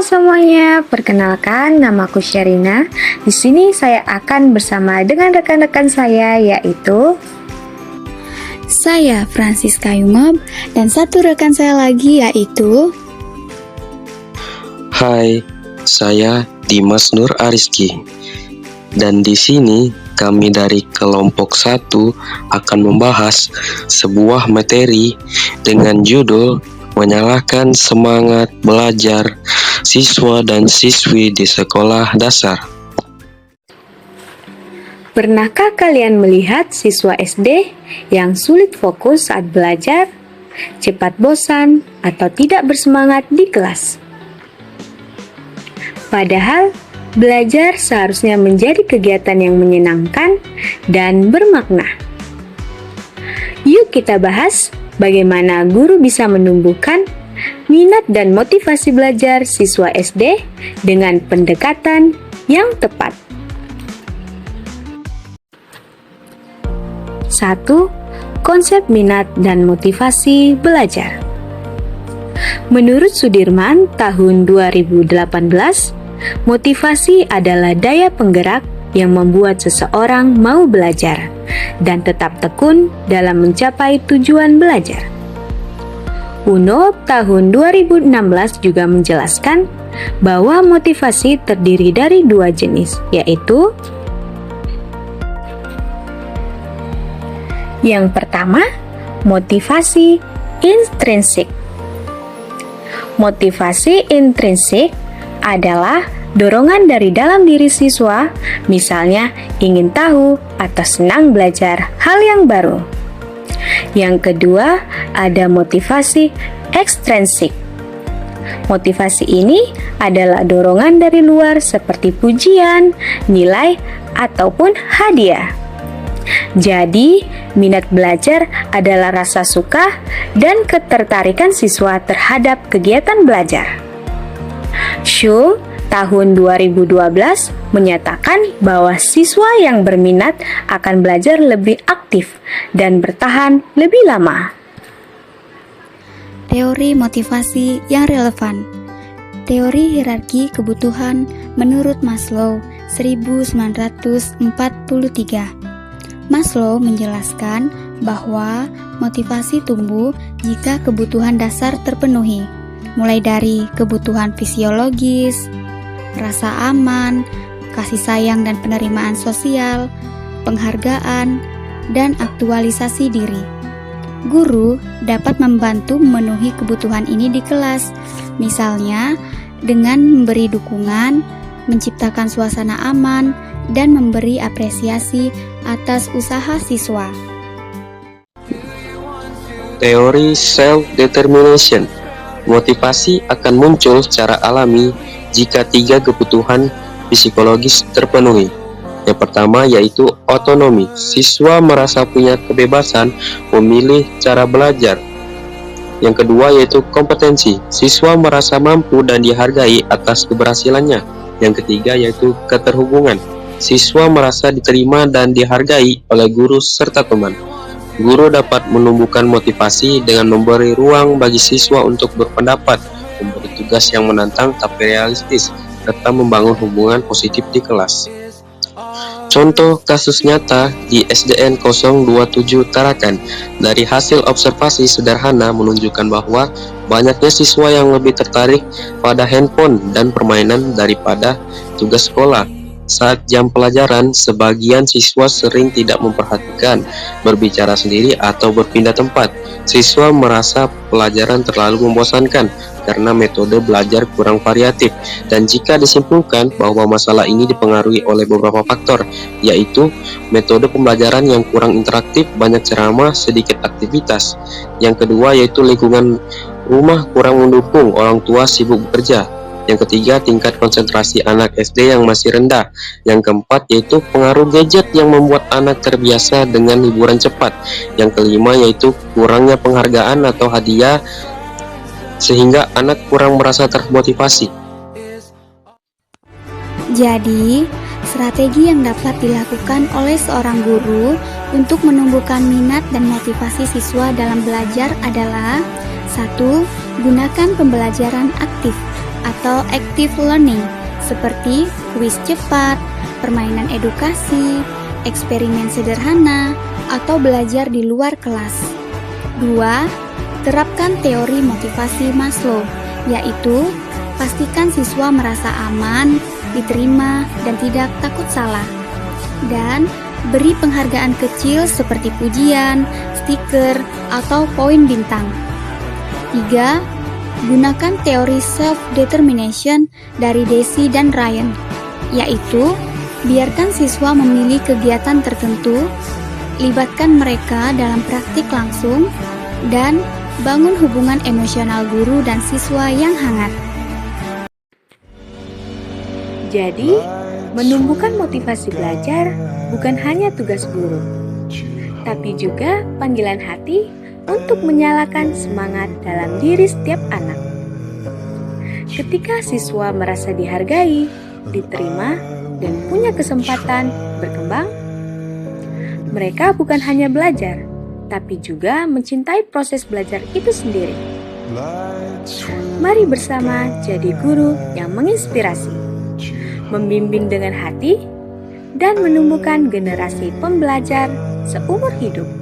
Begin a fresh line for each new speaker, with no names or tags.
Halo semuanya, perkenalkan namaku Sherina. Di sini saya akan bersama dengan rekan-rekan saya yaitu
saya Francisca Yungob dan satu rekan saya lagi yaitu
Hai, saya Dimas Nur Ariski. Dan di sini kami dari kelompok 1 akan membahas sebuah materi dengan judul Menyalakan Semangat Belajar Siswa dan Siswi di Sekolah Dasar.
Pernahkah kalian melihat siswa SD yang sulit fokus saat belajar, cepat bosan, atau tidak bersemangat di kelas? Padahal, belajar seharusnya menjadi kegiatan yang menyenangkan dan bermakna. Yuk kita bahas bagaimana guru bisa menumbuhkan minat dan motivasi belajar siswa SD dengan pendekatan yang tepat. 1. Konsep minat dan motivasi belajar. Menurut Sudirman tahun 2018, motivasi adalah daya penggerak yang membuat seseorang mau belajar dan tetap tekun dalam mencapai tujuan belajar. UNO tahun 2016 juga menjelaskan bahwa motivasi terdiri dari dua jenis, yaitu yang pertama, motivasi intrinsik. Motivasi intrinsik adalah dorongan dari dalam diri siswa, misalnya ingin tahu atau senang belajar hal yang baru. Yang kedua, ada motivasi ekstrinsik. Motivasi ini adalah dorongan dari luar seperti pujian, nilai, ataupun hadiah. Jadi, minat belajar adalah rasa suka dan ketertarikan siswa terhadap kegiatan belajar. Shu tahun 2012 menyatakan bahwa siswa yang berminat akan belajar lebih aktif dan bertahan lebih lama.
teori motivasi yang relevan. Teori hierarki kebutuhan menurut Maslow 1943. Maslow menjelaskan bahwa motivasi tumbuh jika kebutuhan dasar terpenuhi, mulai dari kebutuhan fisiologis, rasa aman, kasih sayang dan penerimaan sosial, penghargaan, dan aktualisasi diri. Guru dapat membantu memenuhi kebutuhan ini di kelas, misalnya dengan memberi dukungan, menciptakan suasana aman, dan memberi apresiasi atas usaha siswa.
Teori self-determination. Motivasi akan muncul secara alami jika 3 kebutuhan psikologis terpenuhi. Yang pertama yaitu otonomi. Siswa merasa punya kebebasan memilih cara belajar. Yang kedua yaitu kompetensi. Siswa merasa mampu dan dihargai atas keberhasilannya. Yang ketiga yaitu keterhubungan. Siswa merasa diterima dan dihargai oleh guru serta teman. Guru dapat menumbuhkan motivasi dengan memberi ruang bagi siswa untuk berpendapat, memberi tugas yang menantang tapi realistis, serta membangun hubungan positif di kelas. Contoh kasus nyata di SDN 027 Tarakan. Dari hasil observasi sederhana menunjukkan bahwa banyaknya siswa yang lebih tertarik pada handphone dan permainan daripada tugas sekolah. Saat jam pelajaran, sebagian siswa sering tidak memperhatikan, berbicara sendiri atau berpindah tempat. Siswa merasa pelajaran terlalu membosankan karena metode belajar kurang variatif. Dan jika disimpulkan bahwa masalah ini dipengaruhi oleh beberapa faktor, yaitu metode pembelajaran yang kurang interaktif, banyak ceramah, sedikit aktivitas. Yang kedua yaitu lingkungan rumah kurang mendukung, orang tua sibuk bekerja. Yang ketiga, tingkat konsentrasi anak SD yang masih rendah. Yang keempat, yaitu pengaruh gadget yang membuat anak terbiasa dengan hiburan cepat. Yang kelima, yaitu kurangnya penghargaan atau hadiah, sehingga anak kurang merasa termotivasi.
Jadi, strategi yang dapat dilakukan oleh seorang guru untuk menumbuhkan minat dan motivasi siswa dalam belajar adalah 1. Gunakan pembelajaran aktif. atau active learning seperti kuis cepat, permainan edukasi, eksperimen sederhana, atau belajar di luar kelas. 2. Terapkan teori motivasi Maslow, yaitu pastikan siswa merasa aman, diterima, dan tidak takut salah. Dan beri penghargaan kecil seperti pujian, stiker, atau poin bintang. 3. Gunakan teori self-determination dari Deci dan Ryan, yaitu biarkan siswa memilih kegiatan tertentu, libatkan mereka dalam praktik langsung, dan bangun hubungan emosional guru dan siswa yang hangat.
Jadi, menumbuhkan motivasi belajar bukan hanya tugas guru, tapi juga panggilan hati untuk menyalakan semangat dalam diri setiap anak. Ketika siswa merasa dihargai, diterima, dan punya kesempatan berkembang, mereka bukan hanya belajar, tapi juga mencintai proses belajar itu sendiri. Mari bersama jadi guru yang menginspirasi, membimbing dengan hati, dan menumbuhkan generasi pembelajar seumur hidup.